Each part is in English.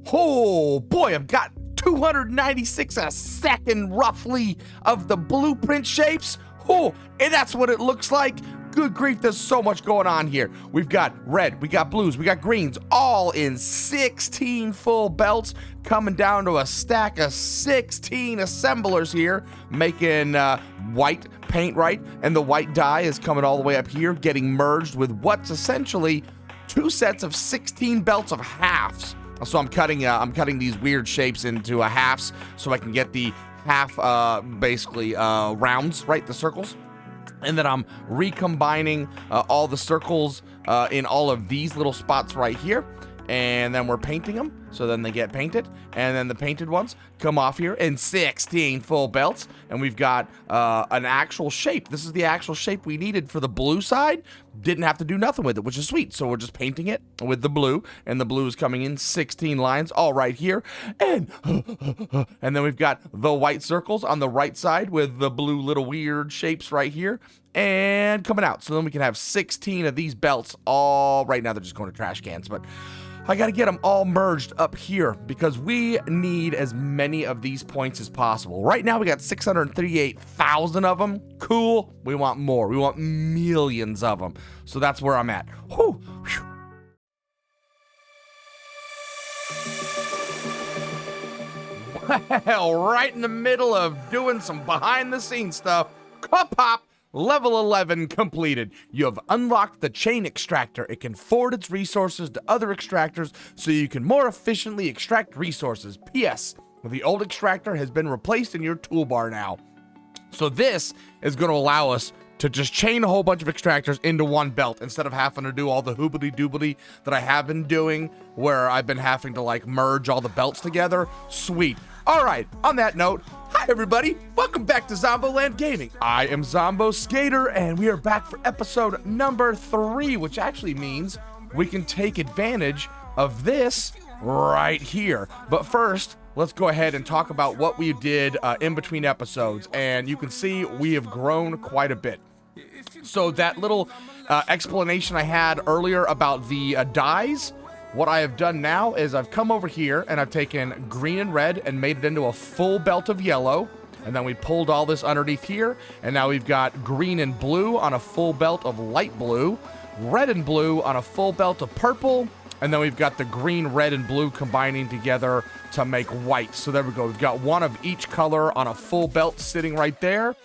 Oh boy, I've got 296 a second roughly of the blueprint shapes. Oh, and that's what it looks like. Good grief, there's so much going on here. We've got red, we got blues, we got greens, all in 16 full belts, coming down to a stack of 16 assemblers here, making white paint, right? And the white dye is coming all the way up here, getting merged with what's essentially 2 sets of 16 belts of halves. So I'm cutting these weird shapes into halves so I can get the half, basically rounds, right? The circles. And then I'm recombining all the circles in all of these little spots right here. And then we're painting them, so then they get painted. And then the painted ones come off here in 16 full belts. And we've got an actual shape. This is the actual shape we needed for the blue side. Didn't have to do nothing with it, which is sweet. So we're just painting it with the blue. And the blue is coming in 16 lines all right here. And then we've got the white circles on the right side with the blue little weird shapes right here. And coming out. So then we can have 16 of these belts all right now. They're just going to trash cans, but I got to get them all merged up here because we need as many of these points as possible. Right now, we got 638,000 of them. Cool. We want more. We want millions of them. So that's where I'm at. Whew. Well, right in the middle of doing some behind-the-scenes stuff, pop. Level 11 completed. You have unlocked the chain extractor. It can forward its resources to other extractors so you can more efficiently extract resources. P.S. The old extractor has been replaced in your toolbar now. So this is going to allow us to just chain a whole bunch of extractors into one belt instead of having to do all the hoobity-doobity that I have been doing where I've been having to like merge all the belts together. Sweet. All right, on that note, hi everybody, welcome back to ZomBoLand Gaming. I am Zombo Skater, and we are back for episode number 3, which actually means we can take advantage of this right here. But first, let's go ahead and talk about what we did in between episodes, and you can see we have grown quite a bit. So that little explanation I had earlier about the dyes, what I have done now is I've come over here and I've taken green and red and made it into a full belt of yellow. And then we pulled all this underneath here. And now we've got green and blue on a full belt of light blue, red and blue on a full belt of purple. And then we've got the green, red, and blue combining together to make white. So there we go. We've got one of each color on a full belt sitting right there.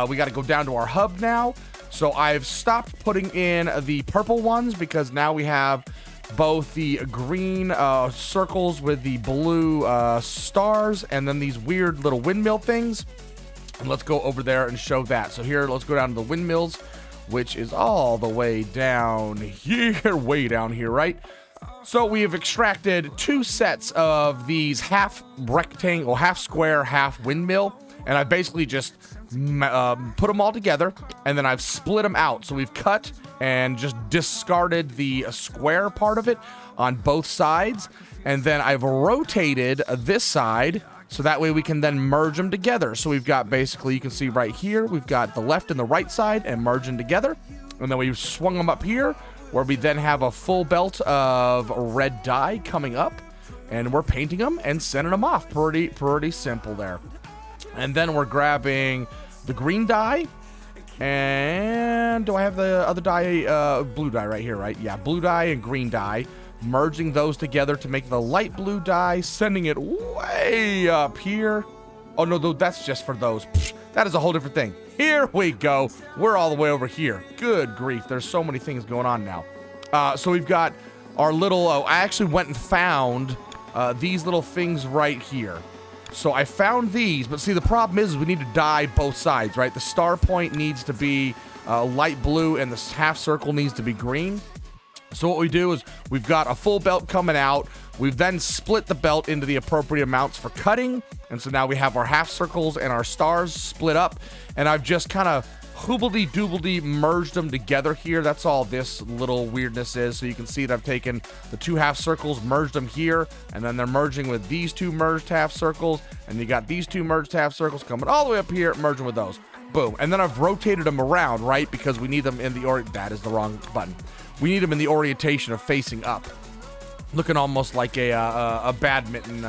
We got to go down to our hub now. So I've stopped putting in the purple ones because now we have both the green circles with the blue stars and then these weird little windmill things. And let's go over there and show that. So here, let's go down to the windmills, which is all the way down here, way down here, right? So we have extracted 2 sets of these half rectangle, half square, half windmill. And I basically just put them all together, and then I've split them out. So we've cut and just discarded the square part of it on both sides. And then I've rotated this side, so that way we can then merge them together. So we've got basically, you can see right here, we've got the left and the right side and merge them together. And then we've swung them up here, where we then have a full belt of red dye coming up. And we're painting them and sending them off. Pretty simple there. And then we're grabbing the green dye. And do I have the other dye? Blue dye right here, right? Yeah, blue dye and green dye. Merging those together to make the light blue dye. Sending it way up here. Oh, no, that's just for those. Psh, that is a whole different thing. Here we go. We're all the way over here. Good grief. There's so many things going on now. So we've got our little... I actually went and found these little things right here. So I found these, but see, the problem is we need to dye both sides, right? The star point needs to be light blue and the half circle needs to be green. So what we do is we've got a full belt coming out. We've then split the belt into the appropriate amounts for cutting. And so now we have our half circles and our stars split up. And I've just kind of hoobledy-doobledy merged them together here. That's all this little weirdness is. So you can see that I've taken the 2 half circles, merged them here, and then they're merging with these 2 merged half circles, and you got these 2 merged half circles coming all the way up here, merging with those. Boom. And then I've rotated them around, right? Because we need them in the that is the wrong button. We need them in the orientation of facing up. looking almost like a badminton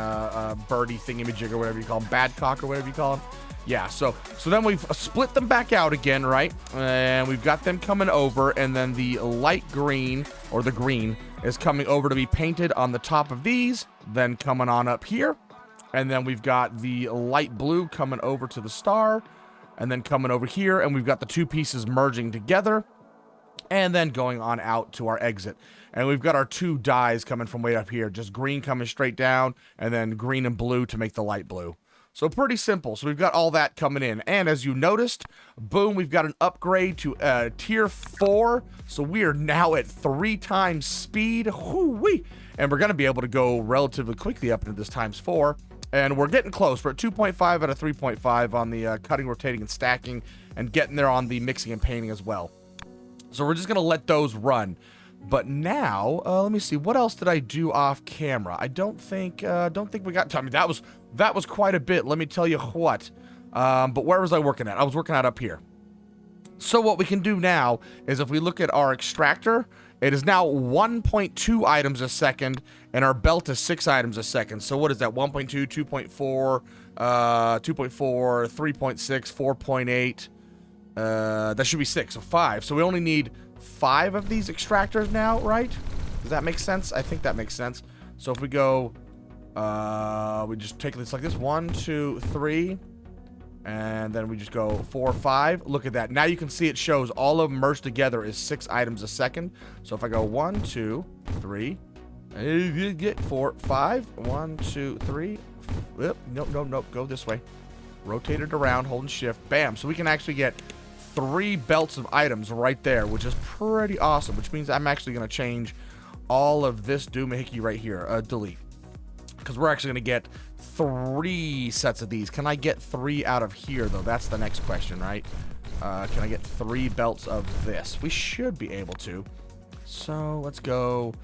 birdie thingamajig or whatever you call them, badcock or whatever you call them. Yeah, so then we've split them back out again, right? And we've got them coming over, and then the light green, or the green, is coming over to be painted on the top of these, then coming on up here. And then we've got the light blue coming over to the star, and then coming over here, and we've got the two pieces merging together, and then going on out to our exit. And we've got our two dyes coming from way up here, just green coming straight down, and then green and blue to make the light blue. So pretty simple. So we've got all that coming in. And as you noticed, boom, we've got an upgrade to tier 4. So we are now at 3 times speed. Whoo-wee. And we're going to be able to go relatively quickly up into this times 4. And we're getting close. We're at 2.5 out of 3.5 on the cutting, rotating, and stacking. And getting there on the mixing and painting as well. So we're just going to let those run. But now, let me see. What else did I do off camera? I don't think we got time. I mean, that was quite a bit. Let me tell you what. But where was I working at? I was working out up here. So what we can do now is if we look at our extractor, it is now 1.2 items a second, and our belt is 6 items a second. So what is that? 1.2, 2.4, 2.4, 3.6, 4.8. That should be 6, so 5. So we only need 5 of these extractors now, right? Does that make sense? I think that makes sense. So if we go, we just take this like this, 1, 2, 3, and then we just go 4, 5. Look at that. Now you can see it shows all of them merged together is 6 items a second. So if I go 1, 2, 3, 4, 5, 1, 2, 3. Nope. Go this way. Rotate it around, holding shift. Bam. So we can actually get 3 belts of items right there, which is pretty awesome, which means I'm actually going to change all of this doomahickey right here, delete, because we're actually going to get 3 sets of these. Can I get 3 out of here, though? That's the next question, right? Can I get 3 belts of this? We should be able to. So let's go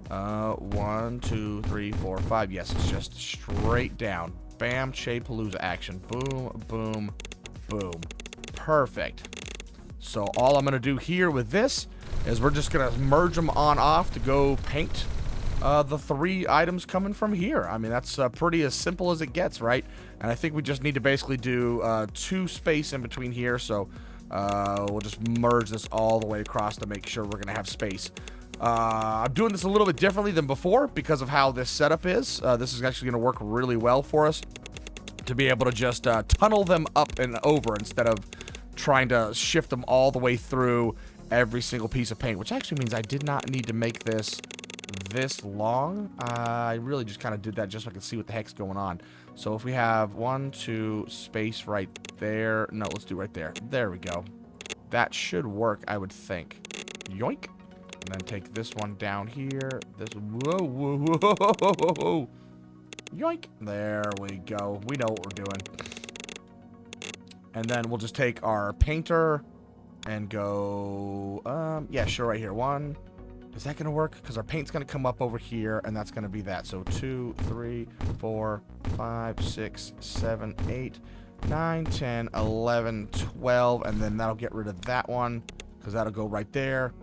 1, 2, 3, 4, 5. Yes, it's just straight down. Bam, Shapalooza action. Boom, boom, boom. Perfect. So all I'm going to do here with this is we're just going to merge them on off to go paint the 3 items coming from here. I mean, that's pretty as simple as it gets, right? And I think we just need to basically do 2 space in between here. So we'll just merge this all the way across to make sure we're going to have space. I'm doing this a little bit differently than before because of how this setup is. This is actually going to work really well for us to be able to just tunnel them up and over instead of trying to shift them all the way through every single piece of paint, which actually means I did not need to make this long. I really just kind of did that just so I could see what the heck's going on. So if we have 1, 2 space right there. No, let's do right there. There we go. That should work, I would think. Yoink. And then take this one down here. This, whoa. Yoink. There we go. We know what we're doing. And then we'll just take our painter and go, yeah, sure, right here. 1. Is that going to work? Because our paint's going to come up over here, and that's going to be that. So 2, 3, 4, 5, 6, 7, 8, 9, 10, 11, 12. And then that'll get rid of that one because that'll go right there.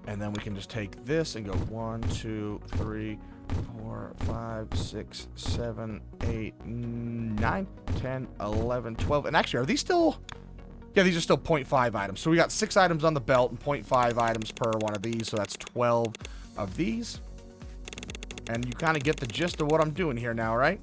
And then we can just take this and go 1, 2, 3, 4, 5, 6, 7, 8, 9, 10, 11, 12. And actually, are these still... Yeah, these are still 0.5 items. So we got 6 items on the belt and 0.5 items per one of these. So that's 12 of these. And you kind of get the gist of what I'm doing here now, right?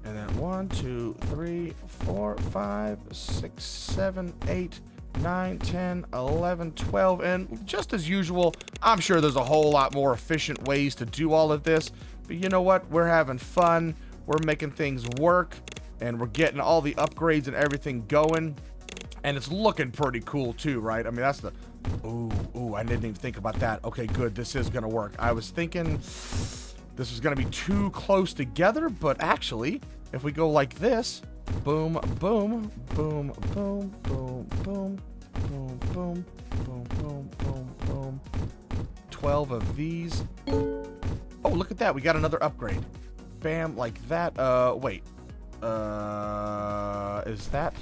And then 1, 2, 3, 4, 5, 6, 7, 8, 9, 10, 11, 12. And just as usual, I'm sure there's a whole lot more efficient ways to do all of this. But you know what? We're having fun. We're making things work. And we're getting all the upgrades and everything going. And it's looking pretty cool too, right? I mean, that's the... Ooh, I didn't even think about that. Okay, good. This is going to work. I was thinking this was going to be too close together, but actually, if we go like this, boom, boom, boom, boom, boom, boom, boom, boom, boom, boom, boom, boom. 12 of these. Oh, look at that. We got another upgrade. Bam, like that. Wait. Is that...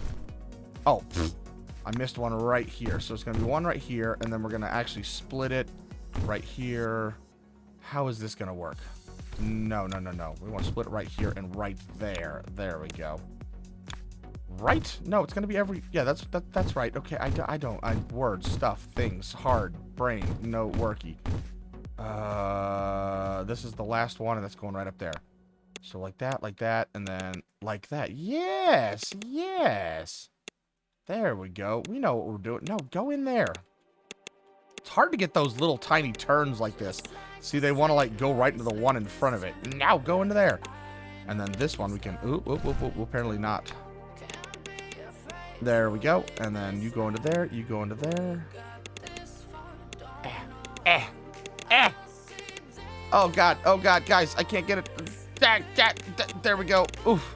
Oh, I missed one right here. So it's going to be one right here, and then we're going to actually split it right here. How is this going to work? No. We want to split it right here and right there. There we go. Right? No, it's going to be every... Yeah, that's right. Okay, words, stuff, things, hard, brain, no, worky. This is the last one, and that's going right up there. So like that, and then like that. Yes! There we go. We know what we're doing. No, go in there. It's hard to get those little tiny turns like this. See, they want to, like, go right into the one in front of it. Now, go into there. And then this one we can... Ooh, apparently not. There we go. And then you go into there. You go into there. Oh, God. Guys, I can't get it. There we go. Oof.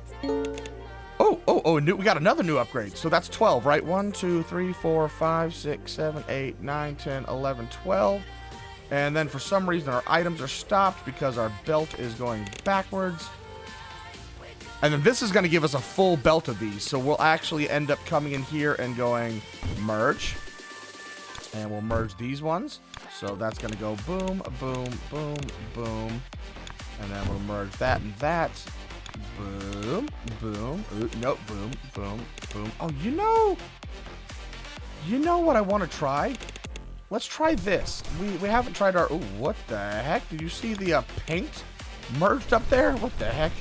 Oh, we got another new upgrade. So that's 12, right? 1, 2, 3, 4, 5, 6, 7, 8, 9, 10, 11, 12. And then for some reason our items are stopped because our belt is going backwards. And then this is going to give us a full belt of these. So we'll actually end up coming in here and going merge. And we'll merge these ones. So that's going to go boom, boom, boom, boom. And then we'll merge that and that. Boom, boom. Ooh, nope, boom, boom, boom. Oh, you know what I want to try? Let's try this. We haven't tried our... Ooh, what the heck? Did you see the paint merged up there? What the heck?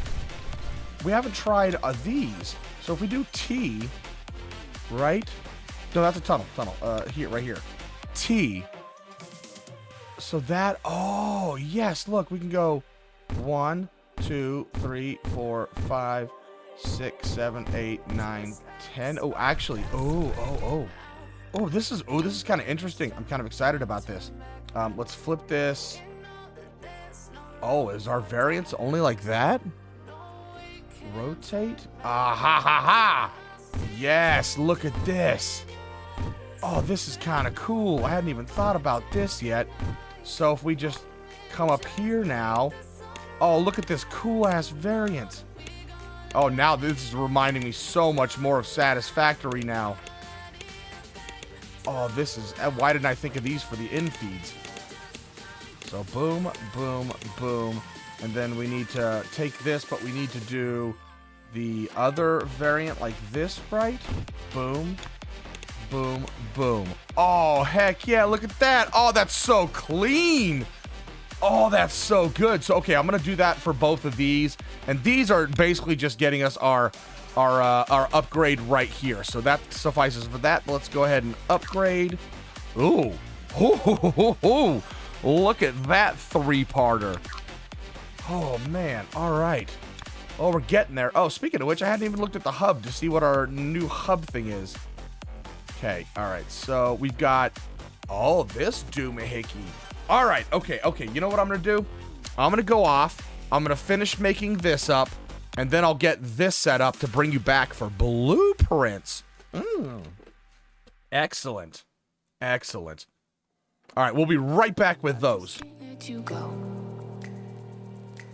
We haven't tried these. So if we do T, right? No, that's a tunnel. Here, right here. T. So that... Oh, yes. Look, we can go 1, 2, 3, 4, 5, 6, 7, 8, 9, 10. Oh, actually... Oh, this is kind of interesting. I'm kind of excited about this. Let's flip this. Oh, is our variance only like that? Rotate? Ah, ha. Yes, look at this. Oh, this is kind of cool. I hadn't even thought about this yet. So if we just come up here now. Oh, look at this cool-ass variant. Oh, now this is reminding me so much more of Satisfactory now. Oh, this is... Why didn't I think of these for the in-feeds? So, boom, boom, boom. And then we need to take this, but we need to do the other variant like this, right? Boom, boom, boom. Oh, heck yeah, look at that. Oh, that's so clean. Oh, that's so good. So, okay, I'm going to do that for both of these. And these are basically just getting us our upgrade right here. So that suffices for that. Let's go ahead and upgrade. Ooh. Look at that three-parter. Oh, man. All right. Oh, we're getting there. Oh, speaking of which, I hadn't even looked at the hub to see what our new hub thing is. Okay. All right. So we've got all this doomahickey. All right. Okay. You know what I'm going to do? I'm going to go off. I'm going to finish making this up. And then I'll get this set up to bring you back for blueprints. Excellent. All right, we'll be right back with those.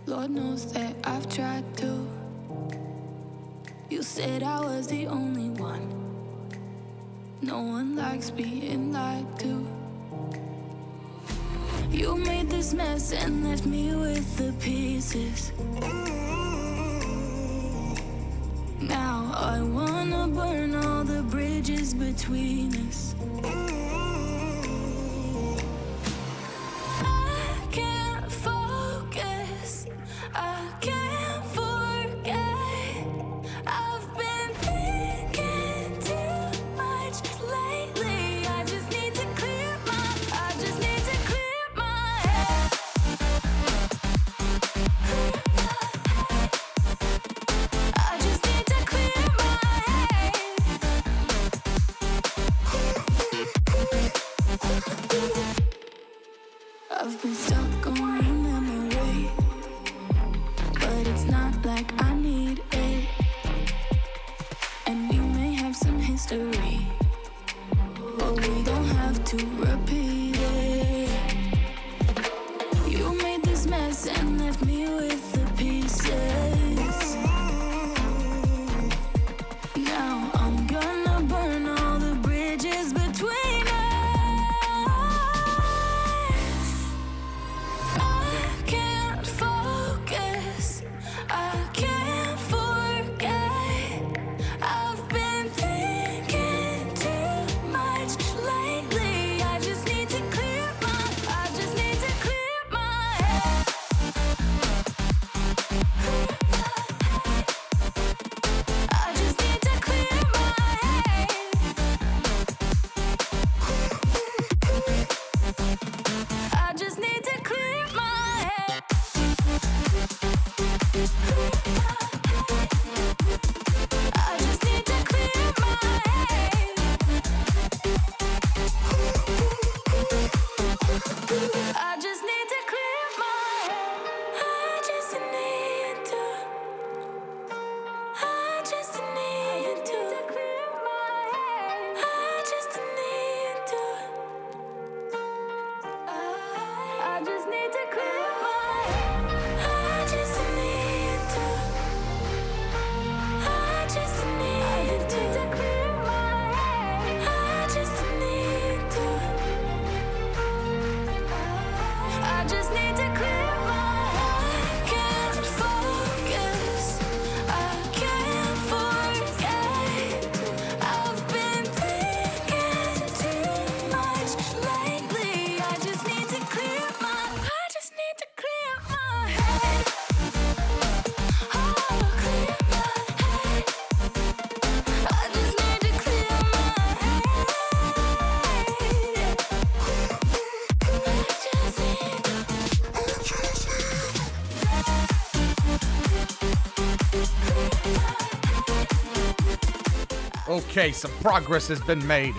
Lord knows that I've tried to. You said I was the only one. No one likes being lied to. You made this mess and left me with the pieces. Now I wanna burn all the bridges between us. I can't focus, I can't forget. I've been thinking too much lately. I just need to clear my head. I just need to clear my head. I've been stuck on your memory, but it's not like I need it. And we may have some history, but we don't have to repeat it. You made this mess and left me with the pieces. Now I'm gonna burn all the bridges between us. I can't focus. Okay, some progress has been made.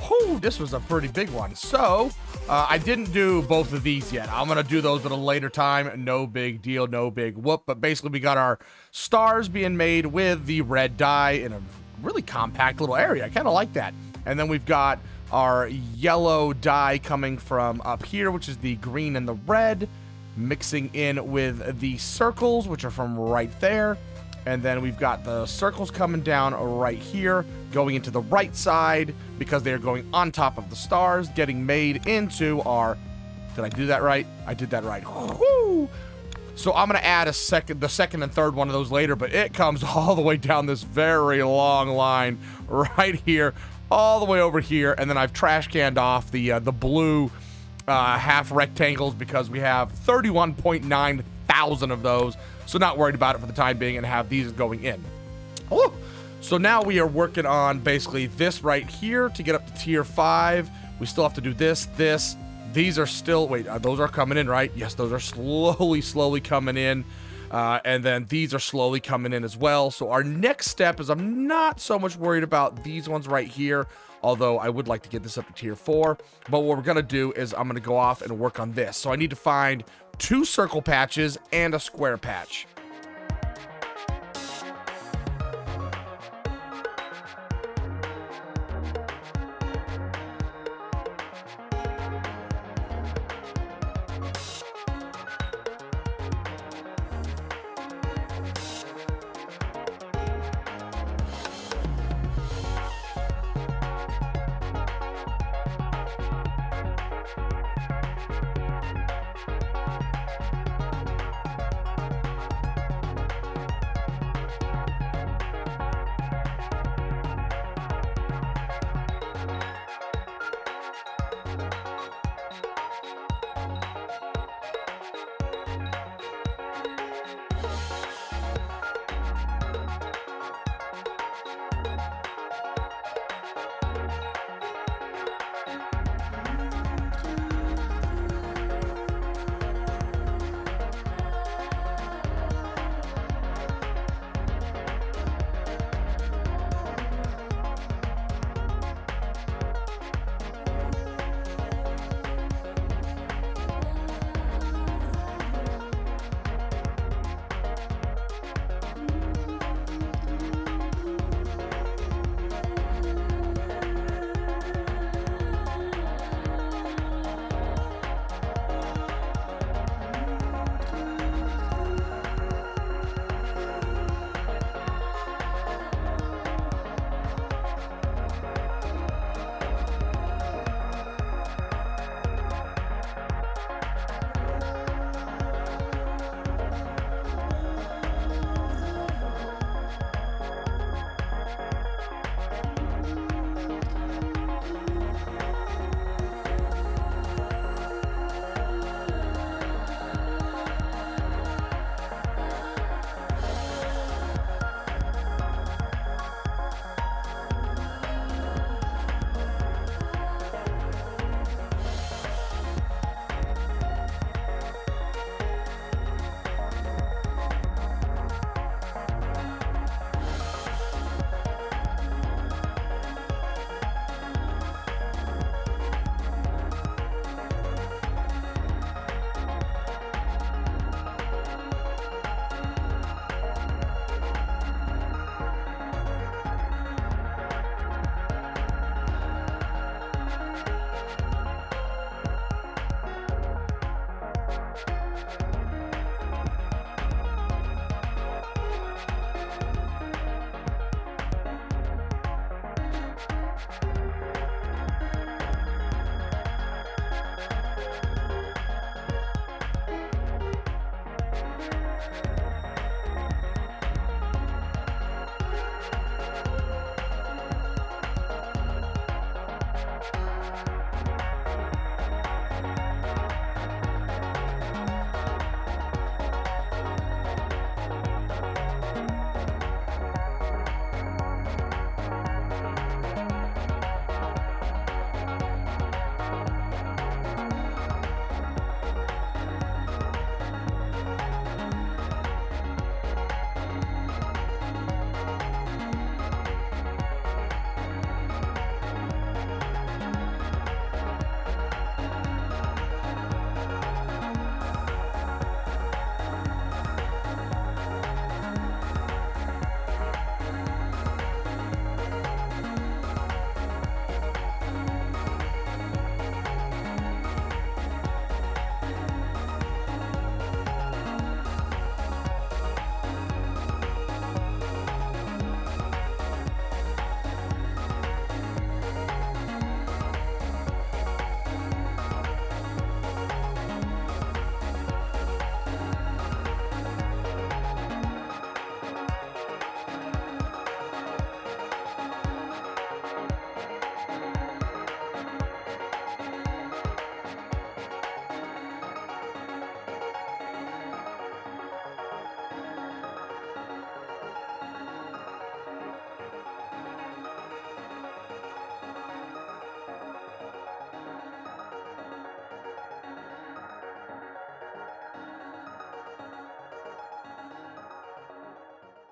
Whew, this was a pretty big one. So, I didn't do both of these yet. I'm going to do those at a later time. No big deal, no big whoop. But basically, we got our stars being made with the red dye in a really compact little area. I kind of like that. And then we've got our yellow dye coming from up here, which is the green and the red, mixing in with the circles, which are from right there. And then we've got the circles coming down right here, going into the right side because they're going on top of the stars, getting made into our... Did I do that right? I did that right. Woo! So I'm going to add the second and third one of those later, but it comes all the way down this very long line right here, all the way over here, and then I've trash canned off the blue half rectangles because we have 31.9 thousand of those. So not worried about it for the time being and have these going in. Oh, so now we are working on basically this right here to get up to tier 5. We still have to do this. These are still, wait, those are coming in, right? Yes, those are slowly coming in. And then these are slowly coming in as well. So our next step is I'm not so much worried about these ones right here, although I would like to get this up to tier 4. But what we're going to do is I'm going to go off and work on this. So I need to find 2 circle patches and a square patch.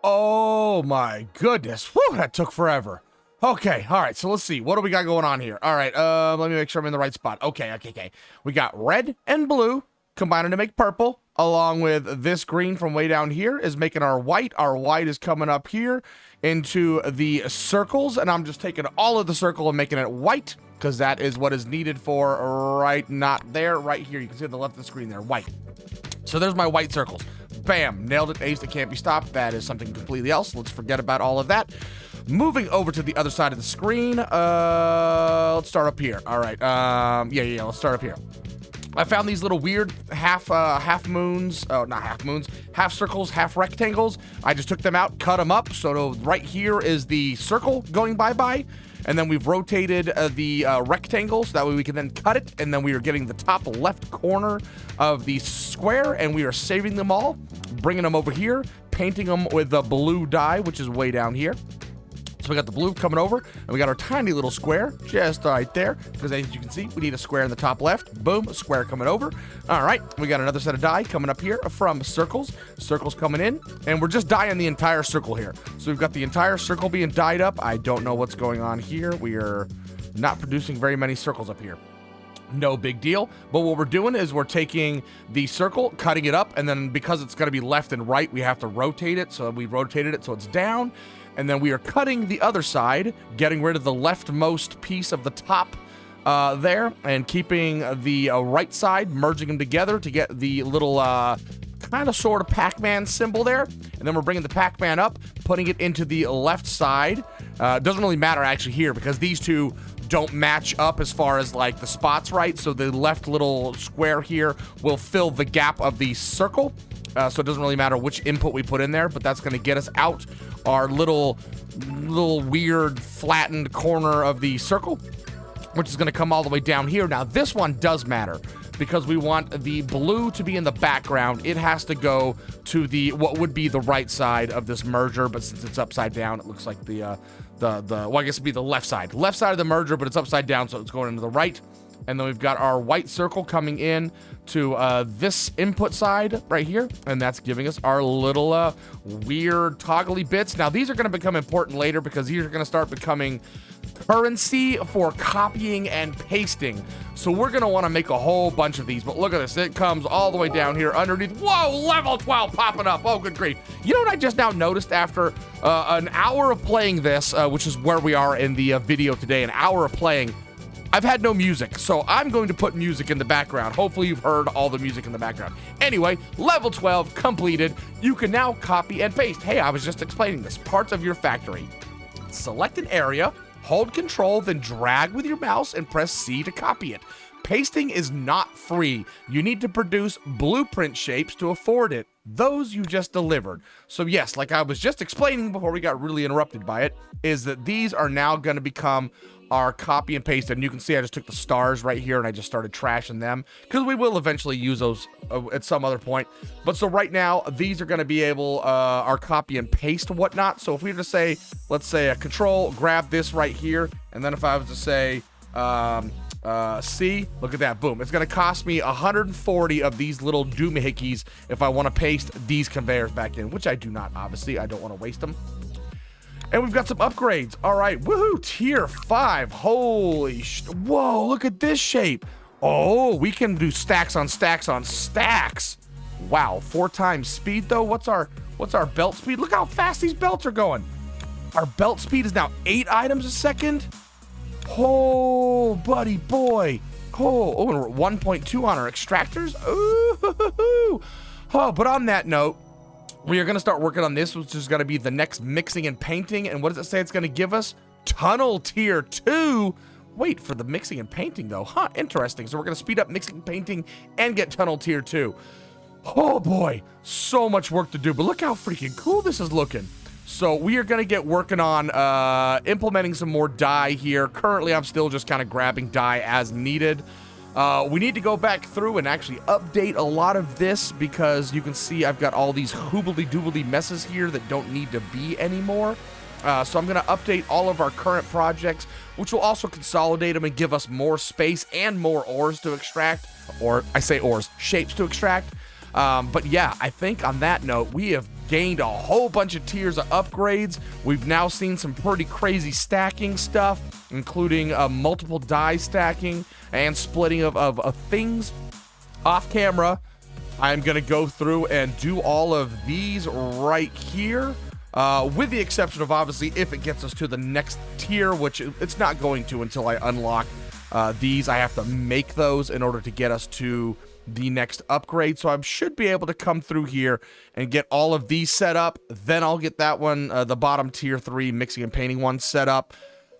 Oh my goodness. Whew, that took forever. Okay, all right, so let's see. What do we got going on here? All right, let me make sure I'm in the right spot. Okay. We got red and blue combining to make purple, along with this green from way down here is making our white. Our white is coming up here into the circles, and I'm just taking all of the circle and making it white, because that is what is needed for right, not there, right here. You can see on the left of the screen there, white. So there's my white circles. Bam, nailed it, ace, it can't be stopped. That is something completely else. Let's forget about all of that. Moving over to the other side of the screen, let's start up here. All right, let's start up here. I found these little weird half circles, half rectangles. I just took them out, cut them up. So right here is the circle going bye-bye. And then we've rotated the rectangle, so that way we can then cut it. And then we are getting the top left corner of the square, and we are saving them all, bringing them over here, painting them with the blue dye, which is way down here. So we got the blue coming over, and we got our tiny little square just right there, because as you can see, we need a square in the top left. Boom, a square coming over. All right, we got another set of dye coming up here from circles. Circles coming in, and we're just dyeing the entire circle here. So we've got the entire circle being dyed up. I don't know what's going on here. We are not producing very many circles up here. No big deal. But what we're doing is we're taking the circle, cutting it up, and then because it's going to be left and right, we have to rotate it. So we rotated it so it's down. And then we are cutting the other side, getting rid of the leftmost piece of the top there, and keeping the right side, merging them together to get the little kind of sort of Pac-Man symbol there. And then we're bringing the Pac-Man up, putting it into the left side. It doesn't really matter actually here, because these two don't match up as far as like the spots, right? So the left little square here will fill the gap of the circle. So it doesn't really matter which input we put in there, but that's going to get us out our little weird flattened corner of the circle, which is going to come all the way down here. Now this one does matter, because we want the blue to be in the background. It has to go to the what would be the right side of this merger, but since it's upside down, it looks like well, I guess it'd be the left side of the merger, but it's upside down, so it's going into the right. And then we've got our white circle coming in to this input side right here, and that's giving us our little weird toggly bits. Now these are going to become important later, because these are going to start becoming currency for copying and pasting. So we're going to want to make a whole bunch of these. But look at this, it comes all the way down here underneath. Whoa, level 12 popping up. Oh, good grief. You know what I just now noticed after an hour of playing this, which is where we are in the video today, an hour of playing, I've had no music, so I'm going to put music in the background. Hopefully you've heard all the music in the background. Anyway, level 12 completed. You can now copy and paste. Hey, I was just explaining this. Parts of your factory. Select an area, hold Control, then drag with your mouse and press C to copy it. Pasting is not free. You need to produce blueprint shapes to afford it. Those you just delivered. So yes, like I was just explaining before we got really interrupted by it, is that these are now going to become our copy and paste. And you can see I just took the stars right here and I just started trashing them, because we will eventually use those at some other point. But so right now, these are going to be able, our copy and paste whatnot. So if we were to say, let's say a Control, grab this right here. And then if I was to say, C, look at that, boom. It's going to cost me 140 of these little doohickeys if I want to paste these conveyors back in, which I do not, obviously. I don't want to waste them. And we've got some upgrades. All right, woohoo, tier 5. Holy whoa, look at this shape. Oh, we can do stacks on stacks on stacks. Wow, 4 times speed though. What's our belt speed? Look how fast these belts are going. Our belt speed is now 8 items a second. Oh, buddy boy. Oh, and we're at 1.2 on our extractors. Ooh. Oh, but on that note, we are going to start working on this, which is going to be the next mixing and painting. And what does it say it's going to give us? Tunnel tier 2. Wait, for the mixing and painting though. Huh, interesting. So we're going to speed up mixing and painting and get tunnel tier 2. Oh boy, so much work to do, but look how freaking cool this is looking. So we are going to get working on implementing some more dye here. Currently, I'm still just kind of grabbing dye as needed. We need to go back through and actually update a lot of this, because you can see I've got all these hoobly-doobly messes here that don't need to be anymore. So I'm going to update all of our current projects, which will also consolidate them and give us more space and more ores to extract. Or I say ores, shapes to extract. But yeah, I think on that note, we have gained a whole bunch of tiers of upgrades. We've now seen some pretty crazy stacking stuff, including multiple die stacking and splitting of things. Off camera, I'm going to go through and do all of these right here, with the exception of, obviously, if it gets us to the next tier, which it's not going to until I unlock these. I have to make those in order to get us to the next upgrade. So I should be able to come through here and get all of these set up. Then I'll get that one, the bottom tier 3 mixing and painting one set up.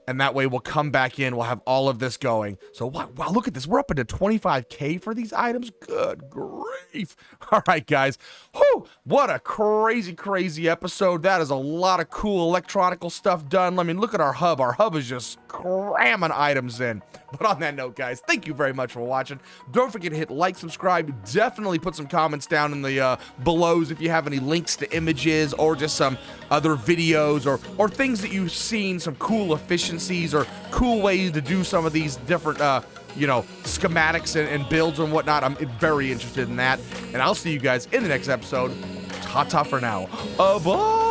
And that way we'll come back in, we'll have all of this going. So wow, look at this. We're up into 25K for these items. Good grief. All right, guys. Whew, what a crazy episode. That is a lot of cool electronical stuff done. I mean, look at our hub. Our hub is just cramming items in. But on that note, guys, thank you very much for watching. Don't forget to hit like, subscribe. Definitely put some comments down in the belows if you have any links to images or just some other videos or things that you've seen, some cool efficiencies or cool ways to do some of these different, schematics and builds and whatnot. I'm very interested in that. And I'll see you guys in the next episode. Ta-ta for now. Bye.